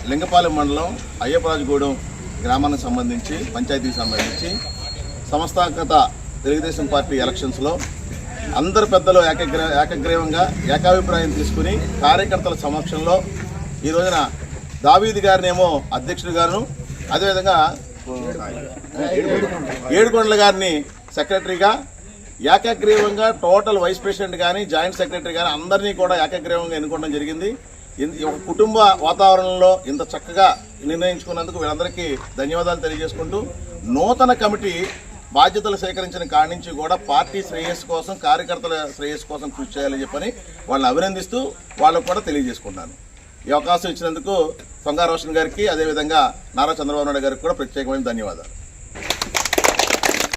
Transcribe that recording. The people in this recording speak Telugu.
లింగపాలెం మండలం అయ్యప్పరాజుగూడెం గ్రామానికి సంబంధించి పంచాయతీకి సంబంధించి సంస్థాగత తెలుగుదేశం పార్టీ ఎలక్షన్స్లో అందరు పెద్దలు ఏకగ్రీవంగా ఏకాభిప్రాయం తీసుకుని కార్యకర్తల సమక్షంలో ఈ రోజున దావీద్ గారినేమో అధ్యక్షుడిగాను, అదేవిధంగా ఏడుకొండల గారిని సెక్రటరీగా ఏకగ్రీవంగా టోటల్ వైస్ ప్రెసిడెంట్ కానీ జాయింట్ సెక్రటరీ కానీ అందరినీ కూడా ఏకగ్రీవంగా ఎన్నుకోవడం జరిగింది. ఒక కుటుంబ వాతావరణంలో ఇంత చక్కగా నిర్ణయించుకున్నందుకు వీళ్ళందరికీ ధన్యవాదాలు తెలియజేసుకుంటూ, నూతన కమిటీ బాధ్యతలు సేకరించిన కాడి నుంచి కూడా పార్టీ శ్రేయస్సు కోసం, కార్యకర్తల శ్రేయస్సు కోసం కృషి చేయాలని చెప్పని వాళ్ళని అభినందిస్తూ వాళ్ళకు కూడా తెలియజేసుకుంటున్నాను. ఈ అవకాశం ఇచ్చినందుకు సొంగా రోషన్ గారికి, అదేవిధంగా నారా చంద్రబాబు నాయుడు గారికి కూడా ప్రత్యేకమైన ధన్యవాదాలు.